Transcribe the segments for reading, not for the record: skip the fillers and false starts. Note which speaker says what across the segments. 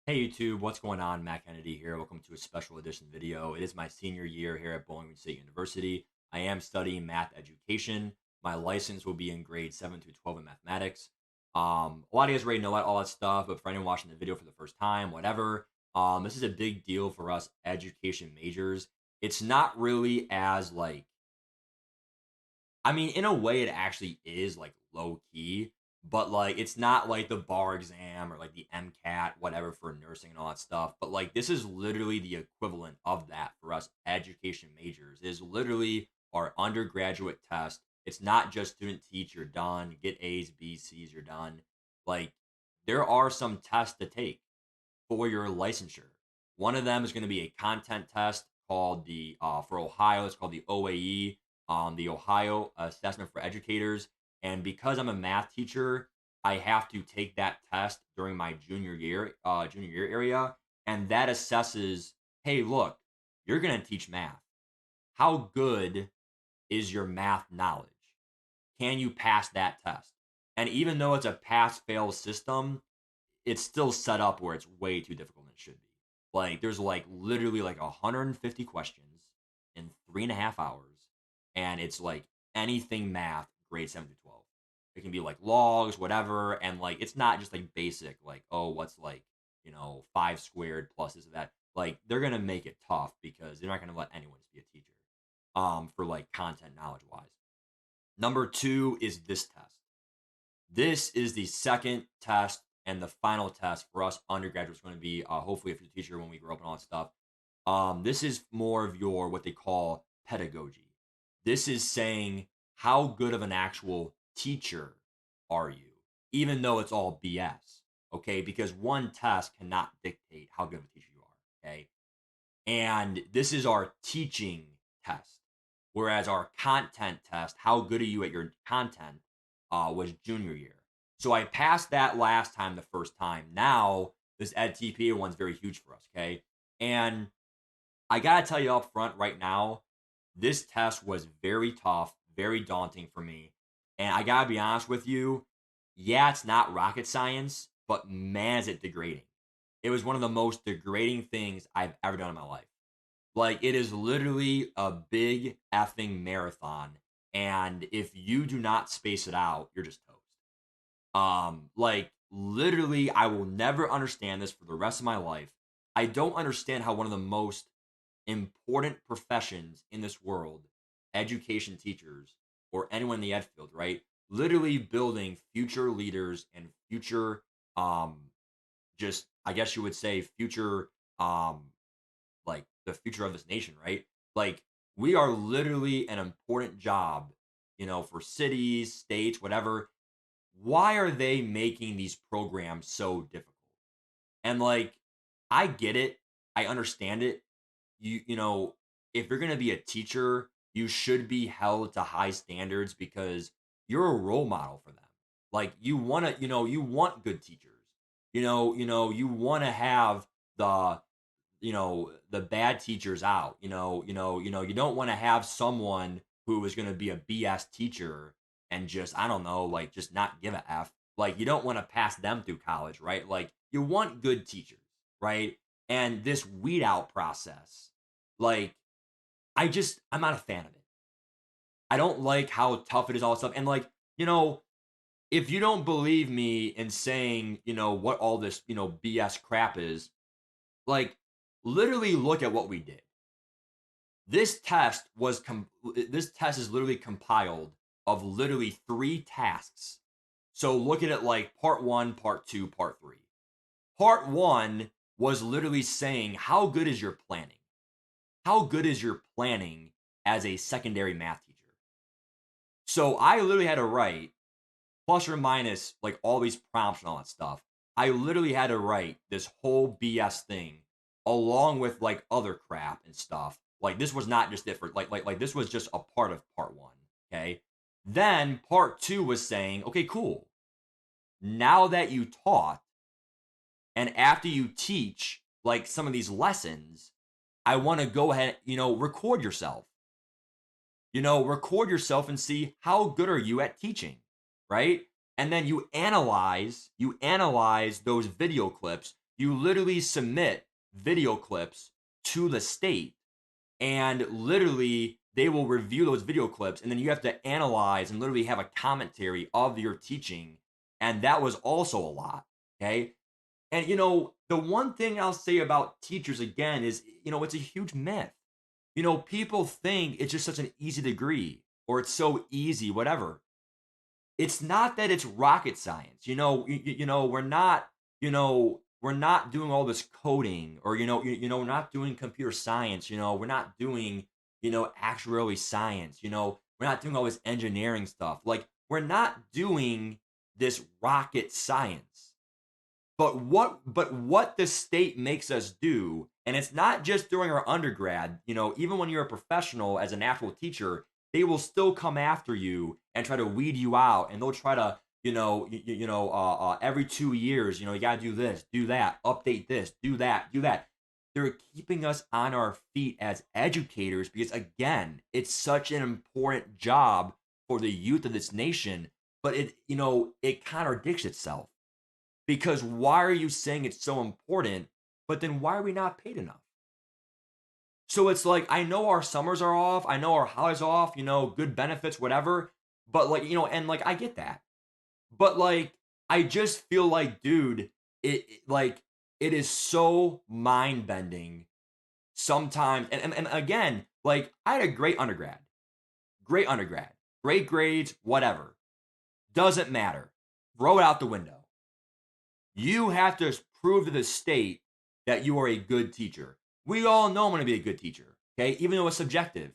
Speaker 1: Hey YouTube, what's going on? Matt Kennedy here. Welcome to a special edition video. It is my senior year here at Bowling Green State University. I am studying math education. My license will be in grades 7 through 12 in mathematics. A lot of you guys already know all that stuff, but for anyone watching the video for the first time, whatever, this is a big deal for us education majors. It's not really as in a way, it actually is like low key, but like it's not like the bar exam or like the MCAT, whatever for nursing and all that stuff. But like this is literally the equivalent of that for us education majors. It is literally our undergraduate test. It's not just student teach, you're done, get A's, B's, C's, you're done. Like there are some tests to take for your licensure. One of them is going to be a content test called for Ohio, it's called the OAE, the Ohio Assessment for Educators. And because I'm a math teacher, I have to take that test during my junior year area, and that assesses, hey, look, you're going to teach math. How good is your math knowledge? Can you pass that test? And even though it's a pass fail system, it's still set up where it's way too difficult than it should be. Like there's like literally like 150 questions in 3.5 hours, and it's like anything math, grade 7 to 12. It can be like logs, whatever, and like it's not just like basic, like, oh, what's like, 5 squared plus this and that. Like they're gonna make it tough because they're not gonna let anyone just be a teacher. For like content knowledge wise. Number two is this test. This is the second test and the final test for us undergraduates going to be hopefully if you're a teacher when we grow up and all that stuff. This is more of your what they call pedagogy. This is saying how good of an actual teacher are you, even though it's all BS. Okay, because one test cannot dictate how good of a teacher you are. Okay, and this is our teaching test. Whereas our content test, how good are you at your content, was junior year. So I passed that last time the first time. Now this edTPA one's very huge for us. Okay. And I got to tell you up front right now, this test was very tough, very daunting for me. And I got to be honest with you. Yeah, it's not rocket science, but man, is it degrading. It was one of the most degrading things I've ever done in my life. Like it is literally a big effing marathon. And if you do not space it out, you're just toast. Like literally, I will never understand this for the rest of my life. I don't understand how one of the most important professions in this world, education teachers or anyone in the ed field, right? Literally building future leaders and future, just I guess you would say future, like the future of this nation, right? Like we are literally an important job, for cities, states, whatever. Why are they making these programs so difficult? And like, I get it. I understand it. If you're going to be a teacher, you should be held to high standards because you're a role model for them. Like you want to, you want good teachers. You want to have the the bad teachers out. You don't want to have someone who is going to be a BS teacher and just I don't know, like just not give a f. Like you don't want to pass them through college, right? Like you want good teachers, right? And this weed out process, like I'm not a fan of it. I don't like how tough it is, all this stuff. And like, if you don't believe me in saying, what all this, BS crap is, like literally look at what we did. This test is literally compiled of literally three tasks. So look at it like part one, part two, part three. Part one was literally saying how good is your planning? How good is your planning as a secondary math teacher? So I literally had to write plus or minus like all these prompts and all that stuff. I literally had to write this whole BS thing along with like other crap and stuff. Like this was not just it for like this was just a part of part one. Okay. Then part two was saying, okay, cool. Now that you taught and after you teach like some of these lessons, I want to go ahead, record yourself. Record yourself and see how good are you at teaching, right? And then you analyze those video clips You literally submit video clips to the state, and literally they will review those video clips, and then you have to analyze and literally have a commentary of your teaching. And that was also a lot. Okay. And the one thing I'll say about teachers again is, it's a huge myth. People think it's just such an easy degree or it's so easy, whatever. It's not that it's rocket science. We're not doing all this coding, or we're not doing computer science. We're not doing actuarial science. We're not doing all this engineering stuff. Like, we're not doing this rocket science. But what the state makes us do, and it's not just during our undergrad, even when you're a professional as an actual teacher, they will still come after you and try to weed you out, and they'll try to, every 2 years, you got to do this, do that, update this, do that, do that. They're keeping us on our feet as educators because, again, it's such an important job for the youth of this nation, but it contradicts itself. Because why are you saying it's so important, but then why are we not paid enough? So it's like, I know our summers are off, I know our holidays are off, good benefits, whatever. But like, and like I get that. But like, I just feel like, dude, like it is so mind bending sometimes. And again, like, I had a great undergrad, great grades, whatever. Doesn't matter. Throw it out the window. You have to prove to the state that you are a good teacher. We all know I'm going to be a good teacher, okay? Even though it's subjective.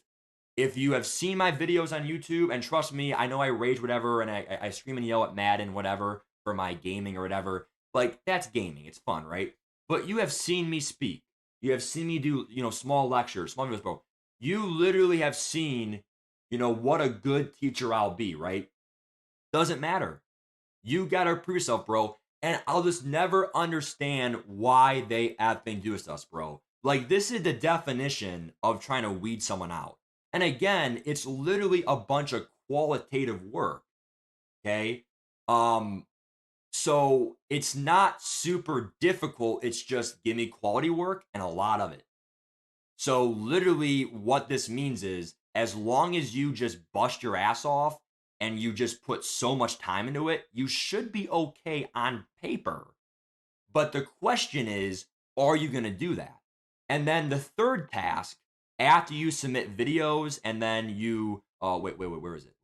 Speaker 1: If you have seen my videos on YouTube, and trust me, I know I rage whatever, and I scream and yell at Madden, whatever, for my gaming or whatever. Like, that's gaming. It's fun, right? But you have seen me speak. You have seen me do, small lectures, small videos, bro. You literally have seen, what a good teacher I'll be, right? Doesn't matter. You gotta prove yourself, bro. And I'll just never understand why they effing do this to us, bro. Like, this is the definition of trying to weed someone out. And again, it's literally a bunch of qualitative work. Okay. So it's not super difficult. It's just give me quality work and a lot of it. So literally what this means is, as long as you just bust your ass off and you just put so much time into it, you should be okay on paper. But the question is, are you going to do that? And then the third task, after you submit videos and then you, wait, where is it?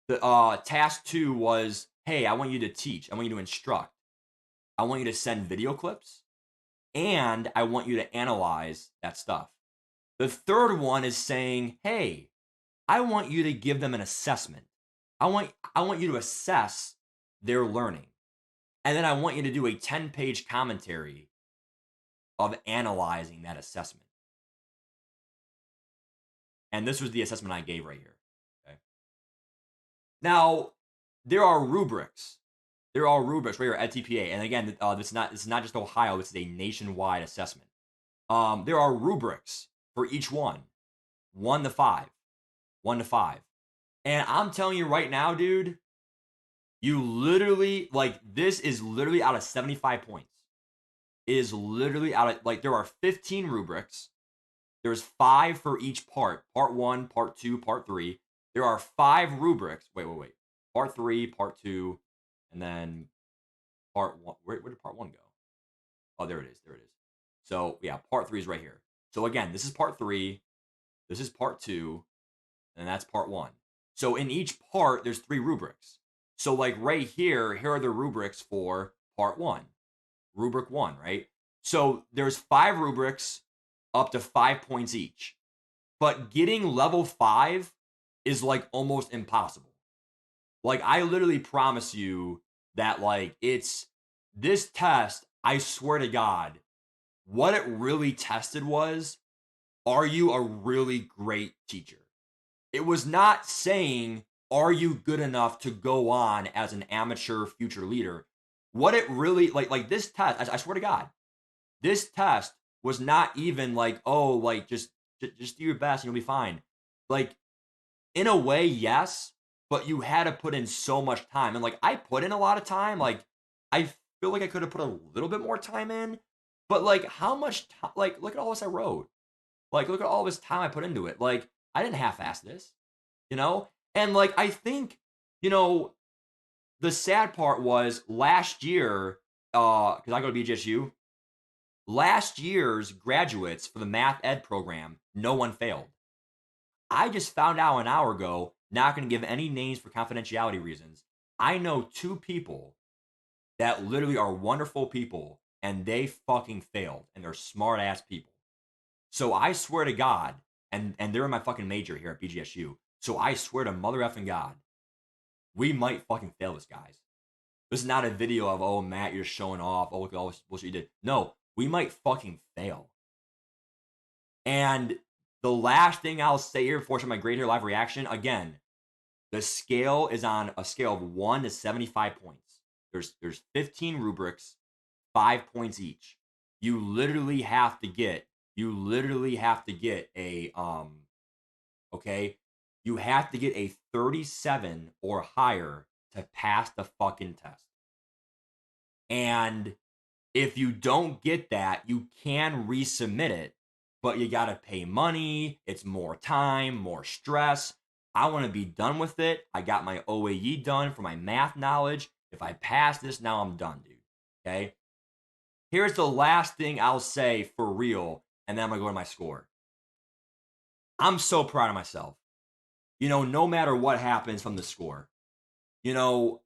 Speaker 1: The task 2 was, hey, I want you to teach. I want you to instruct. I want you to send video clips, and I want you to analyze that stuff. The third one is saying, hey, I want you to give them an assessment. I want you to assess their learning. And then I want you to do a 10-page commentary of analyzing that assessment. And this was the assessment I gave right here. Okay. Now, there are rubrics. There are rubrics right here at edTPA. And again, this is not just Ohio, this is a nationwide assessment. There are rubrics for each one. 1 to 5. 1 to 5. And I'm telling you right now, dude, you literally, like, this is literally out of 75 points. It is literally out of, like, there are 15 rubrics. There's 5 for each part. Part 1, part 2, part 3. There are 5 rubrics. Wait. Part 3, part 2, and then part 1. Where did part 1 go? Oh, there it is. So, yeah, part 3 is right here. So, again, this is part 3. This is part 2. And that's part 1. So, in each part, there's 3 rubrics. So, like, right here are the rubrics for part 1. Rubric 1, right? So, there's 5 rubrics up to 5 points each. But getting level 5 is, like, almost impossible. Like, I literally promise you that, like, it's this test, I swear to God, what it really tested was, are you a really great teacher? It was not saying, are you good enough to go on as an amateur future leader? What it really, like this test, I swear to God, this test was not even like, oh, like, just do your best and you'll be fine. Like, in a way, yes, but you had to put in so much time. And like, I put in a lot of time. Like, I feel like I could have put a little bit more time in, but like how much time, like look at all this I wrote. Like look at all this time I put into it. Like I didn't half-ass this, you know? And like I think, you know, the sad part was last year, because I go to BGSU, last year's graduates for the math ed program, no one failed. I just found out an hour ago, not going to give any names for confidentiality reasons. I know two people that literally are wonderful people and they fucking failed and they're smart ass people. So I swear to God, and they're in my fucking major here at BGSU. So I swear to mother effing God, we might fucking fail this, guys. This is not a video of, oh, Matt, you're showing off. Oh, look at all this bullshit you did. No, we might fucking fail. And the last thing I'll say here before my grade here live reaction, again, the scale is on a scale of 1 to 75 points. There's 15 rubrics, 5 points each. You literally have to get a okay? You have to get a 37 or higher to pass the fucking test. And if you don't get that, you can resubmit it, but you got to pay money. It's more time, more stress. I want to be done with it. I got my OAE done for my math knowledge. If I pass this, now I'm done, dude. Okay. Here's the last thing I'll say for real, and then I'm going to go to my score. I'm so proud of myself. You know, no matter what happens from the score, you know,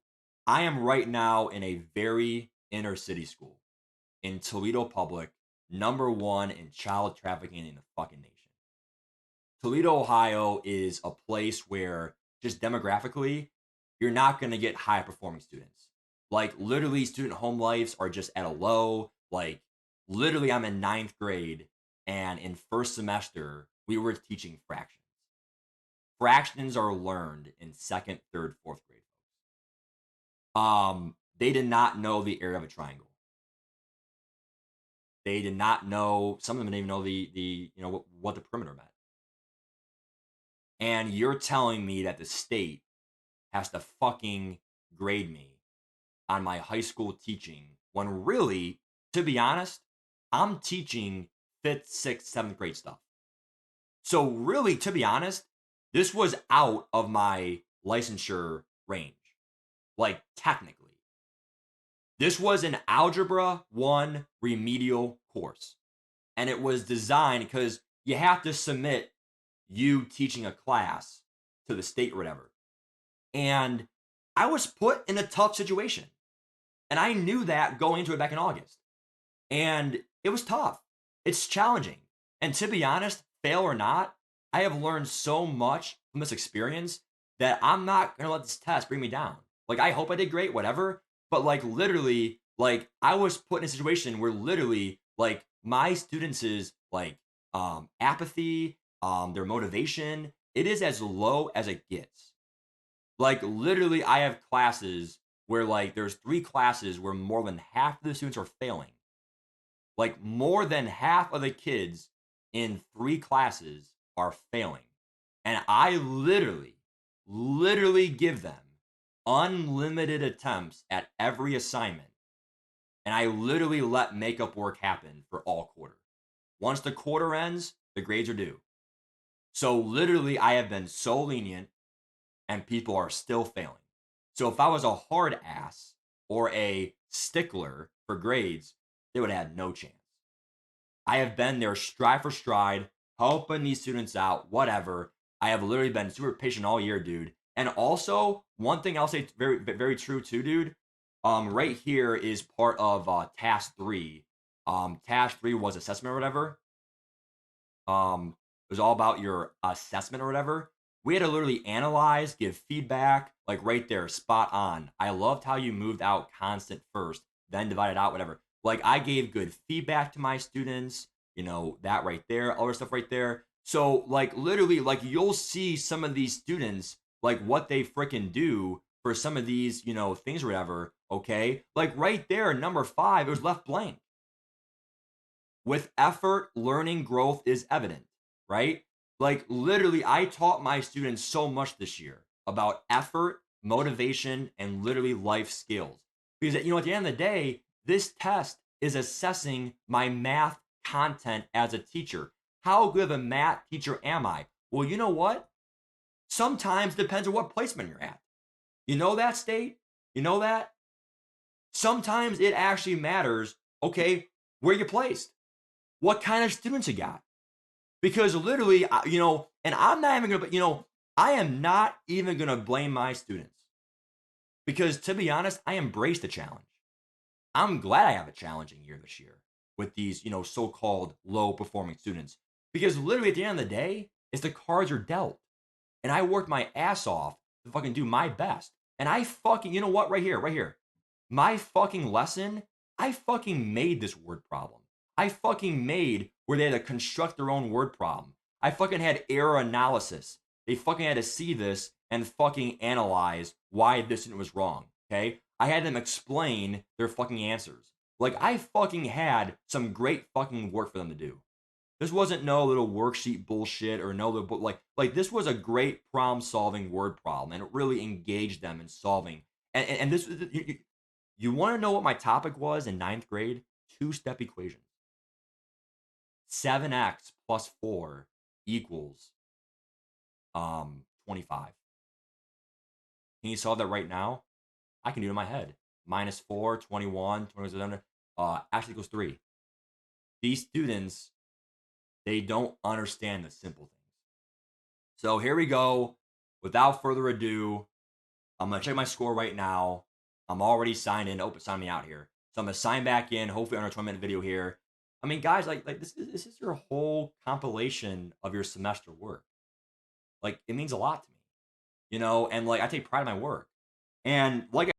Speaker 1: I am right now in a very inner city school in Toledo Public, #1 in child trafficking in the fucking nation. Toledo, Ohio is a place where just demographically, you're not going to get high performing students. Like literally student home lives are just at a low. Like literally I'm in ninth grade and in first semester, we were teaching fractions. Fractions are learned in second, third, fourth grade. They did not know the area of a triangle. They did not know. Some of them didn't even know the you know what the perimeter meant. And you're telling me that the state has to fucking grade me on my high school teaching when really, to be honest, I'm teaching fifth, sixth, seventh grade stuff. So really, to be honest, this was out of my licensure range. Like technically. This was an Algebra 1 remedial course. And it was designed because you have to submit you teaching a class to the state or whatever. And I was put in a tough situation. And I knew that going into it back in August. And it was tough. It's challenging. And to be honest, fail or not, I have learned so much from this experience that I'm not going to let this test bring me down. Like, I hope I did great, whatever. But, like, literally, like, I was put in a situation where literally, like, my students' like, apathy, their motivation, it is as low as it gets. Like, literally, I have classes where, like, there's 3 classes where more than half of the students are failing. Like, more than half of the kids in 3 classes are failing. And I literally give them unlimited attempts at every assignment. And I literally let makeup work happen for all quarter. Once the quarter ends, the grades are due. So literally, I have been so lenient and people are still failing. So if I was a hard ass or a stickler for grades, they would have had no chance. I have been there stride for stride, helping these students out, whatever. I have literally been super patient all year, dude. And also, one thing I'll say very, very true too, dude. Right here is part of task 3. Task 3 was assessment or whatever. It was all about your assessment or whatever. We had to literally analyze, give feedback, like right there, spot on. I loved how you moved out constant first, then divided out, whatever. Like I gave good feedback to my students, you know, that right there, other stuff right there. So like literally, like you'll see some of these students, like what they freaking do for some of these, you know, things or whatever. Okay. Like right there, number 5, it was left blank. With effort, learning growth is evident, right? Like literally, I taught my students so much this year about effort, motivation, and literally life skills. Because you know, at the end of the day, This test is assessing my math content as a teacher. How good of a math teacher am I? Well, you know what? Sometimes depends on what placement you're at. You know that, state? You know that? Sometimes it actually matters, okay, where you placed, what kind of students you got. Because literally, and I'm not even gonna, I am not even gonna blame my students because to be honest, I embrace the challenge. I'm glad I have a challenging year this year with these, so-called low performing students because literally at the end of the day, it's the cards are dealt. And I worked my ass off to fucking do my best. And I fucking, you know what, right here. My fucking lesson, I fucking made this word problem. I fucking made where they had to construct their own word problem. I fucking had error analysis. They fucking had to see this and fucking analyze why this was wrong. Okay? I had them explain their fucking answers. Like I fucking had some great fucking work for them to do. This wasn't no little worksheet bullshit or no little like this was a great problem solving word problem and it really engaged them in solving. And this you want to know what my topic was in ninth grade? Two-step equations. 7x plus 4 equals 25. Can you solve that right now? I can do it in my head. Minus 4, 21, 27, actually equals 3. These students, they don't understand the simple things. So here we go. Without further ado, I'm gonna check my score right now. I'm already signed in. Oh, sign me out here. So I'm gonna sign back in. Hopefully, under a 20-minute video here. I mean, guys, like this is your whole compilation of your semester work. Like it means a lot to me, and like I take pride in my work. And like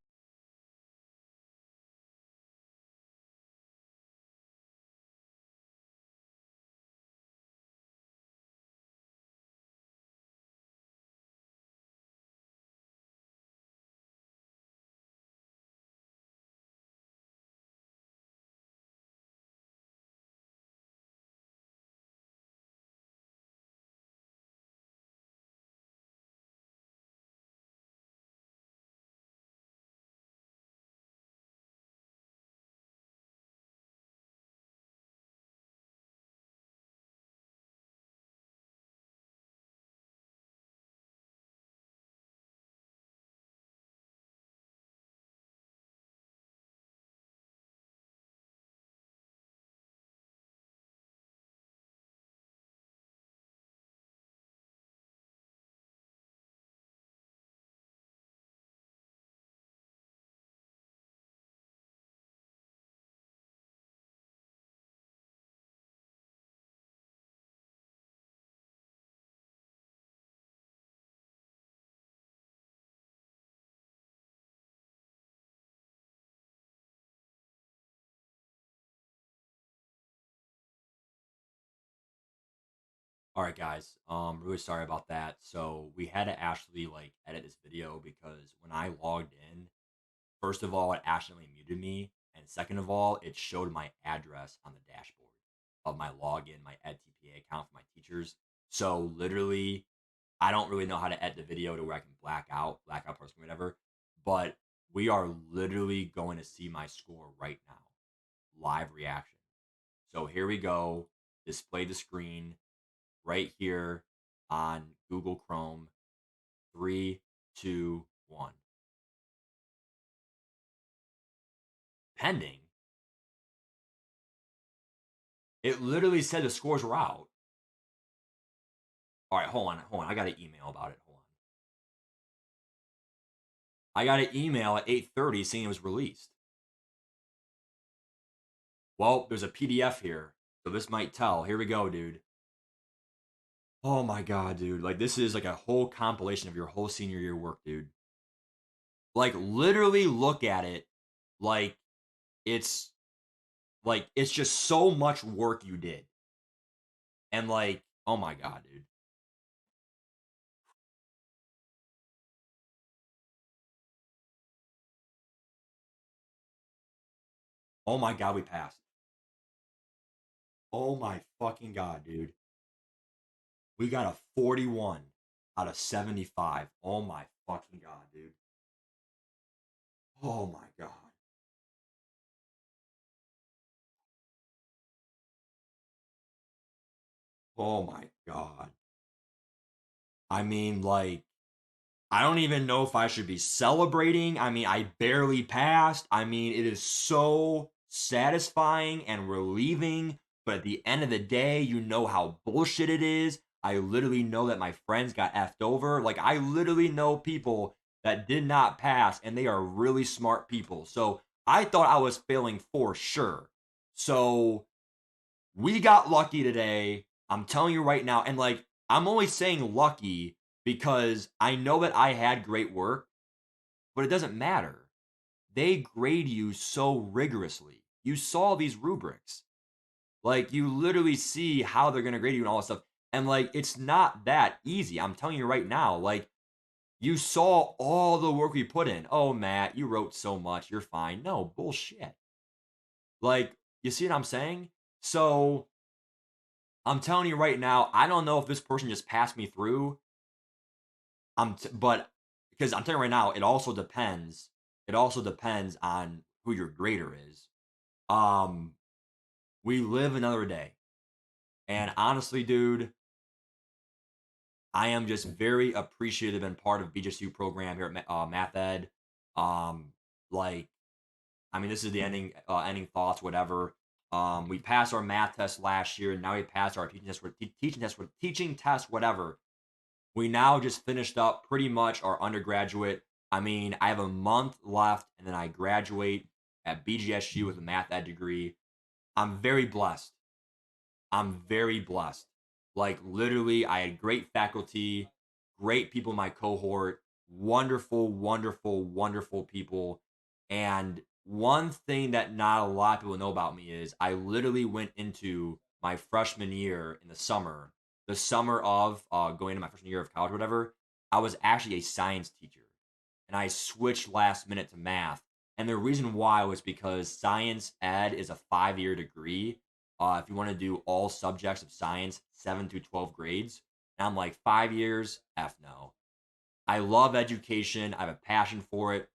Speaker 1: all right, guys. Really sorry about that. So we had to actually like edit this video because when I logged in, first of all, it accidentally muted me, and second of all, it showed my address on the dashboard of my login, my edTPA account for my teachers. So literally, I don't really know how to edit the video to where I can black out parts, whatever. But we are literally going to see my score right now, live reaction. So here we go. Display the screen right here on Google Chrome. Three, two, one. Pending. It literally said the scores were out. All right, hold on. I got an email about it. Hold on. I got an email at 8:30 saying it was released. Well, there's a PDF here, so this might tell. Here we go, dude. Oh my god, dude. Like this is like a whole compilation of your whole senior year work, dude. Like literally look at it like it's it's just so much work you did. And like, oh my god, dude. Oh my god, we passed. Oh my fucking god, dude. We got a 41 out of 75. Oh my fucking god, dude. Oh my god. Oh my god. I mean, like, I don't even know if I should be celebrating. I mean, I barely passed. I mean, it is so satisfying and relieving. But at the end of the day, you know how bullshit it is. I literally know that my friends got effed over. Like, I literally know people that did not pass, and they are really smart people. So I thought I was failing for sure. So we got lucky today. I'm telling you right now. And like, I'm only saying lucky because I know that I had great work, but it doesn't matter. They grade you so rigorously. You saw these rubrics. Like, you literally see how they're going to grade you and all that stuff. And like, it's not that easy. I'm telling you right now. Like, you saw all the work we put in. Oh, Matt, you wrote so much. You're fine. No, bullshit. Like, you see what I'm saying? So, I'm telling you right now, I don't know if this person just passed me through. But because I'm telling you right now, it also depends. It also depends on who your grader is. Um, we live another day, and honestly, dude, I am just very appreciative and part of BGSU program here at Math Ed. Um, like, I mean, this is the ending thoughts, whatever. We passed our math test last year, and now we passed our teaching test, whatever. We now just finished up pretty much our undergraduate. I mean, I have a month left and then I graduate at BGSU with a math ed degree. I'm very blessed. I'm very blessed. Like, literally, I had great faculty, great people in my cohort, wonderful, wonderful, wonderful people. And one thing that not a lot of people know about me is I literally went into my freshman year in the summer of going into my freshman year of college, or whatever. I was actually a science teacher, and I switched last minute to math. And the reason why was because science ed is a 5-year degree, if you want to do all subjects of science, 7 through 12 grades. And I'm like, 5 years? F no. I love education. I have a passion for it.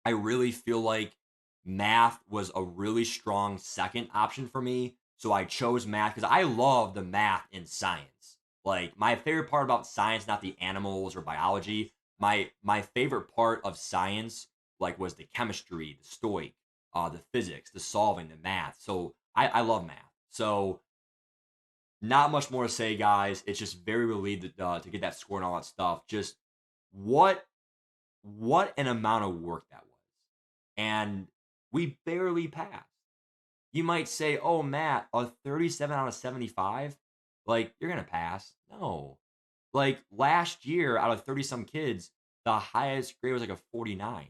Speaker 1: I really feel like math was a really strong second option for me. So I chose math because I love the math in science. Like, my favorite part about science, not the animals or biology. My favorite part of science, like, was the chemistry, the stoic, the physics, the solving, the math. So I love math. So not much more to say, guys. It's just very relieved to get that score and all that stuff. Just what what an amount of work that was, and we barely passed. You might say, "Oh, Matt, a 37 out of 75, like, you're gonna pass." No, like, last year out of 30 some kids, the highest grade was like a 49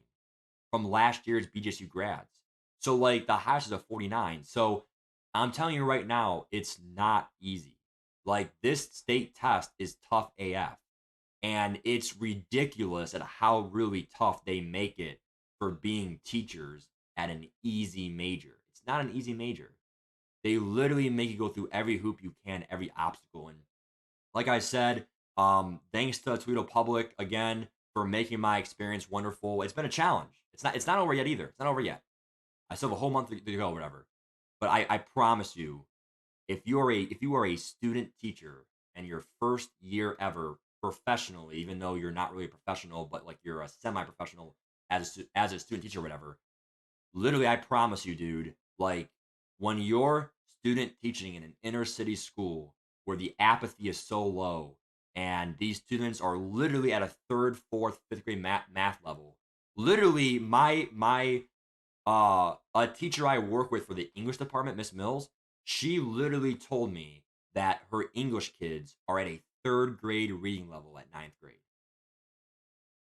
Speaker 1: from last year's BGSU grads. So, like, the highest is a 49. So, I'm telling you right now, it's not easy. Like, this state test is tough AF. And it's ridiculous at how really tough they make it for being teachers at an easy major. It's not an easy major. They literally make you go through every hoop you can, every obstacle. And like I said, thanks to Toledo Public again for making my experience wonderful. It's been a challenge. It's not over yet either. It's not over yet. I still have a whole month to go, whatever. But I promise you, if you are a student teacher and your first year ever professionally, even though you're not really a professional, but like you're a semi-professional as a student teacher or whatever, literally, I promise you, dude, like, when you're student teaching in an inner city school where the apathy is so low and these students are literally at a third, fourth, fifth grade math level. Literally, my a teacher I work with for the English department, Miss Mills, she literally told me that her English kids are at a third grade reading level at ninth grade.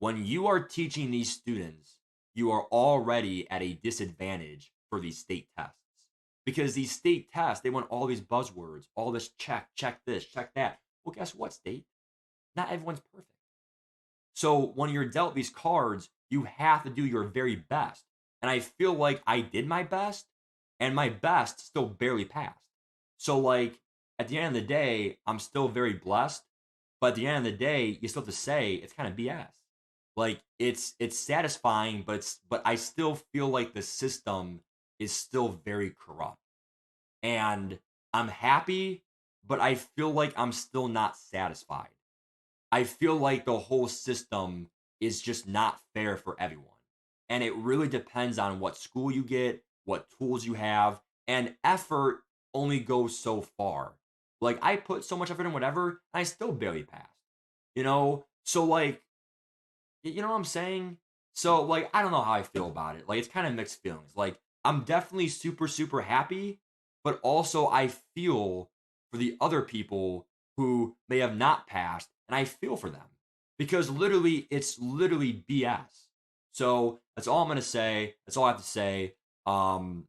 Speaker 1: When you are teaching these students, you are already at a disadvantage for these state tests. Because these state tests, they want all these buzzwords, all this check this, check that. Well, guess what, state? Not everyone's perfect. So when you're dealt these cards, you have to do your very best. And I feel like I did my best, and my best still barely passed. So, like, at the end of the day, I'm still very blessed. But at the end of the day, you still have to say it's kind of BS. Like, it's satisfying, but I still feel like the system is still very corrupt. And I'm happy, but I feel like I'm still not satisfied. I feel like the whole system is just not fair for everyone. And it really depends on what school you get, what tools you have, and effort only goes so far. Like I put so much effort in whatever, and I still barely passed. You know? So like, you know what I'm saying? So like I don't know how I feel about it. Like it's kind of mixed feelings. Like I'm definitely super super happy, but also I feel for the other people who may have not passed and I feel for them because literally it's literally BS. So that's all I'm going to say. That's all I have to say. Um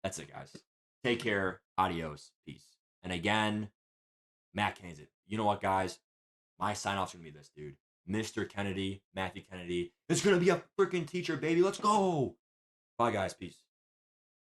Speaker 1: that's it guys. Take care. Adios. Peace. And again, Matt Kennedy. You know what guys? My sign off's gonna be this, dude. Mr. Kennedy, Matthew Kennedy. It's gonna be a freaking teacher, baby. Let's go. Bye, guys. Peace.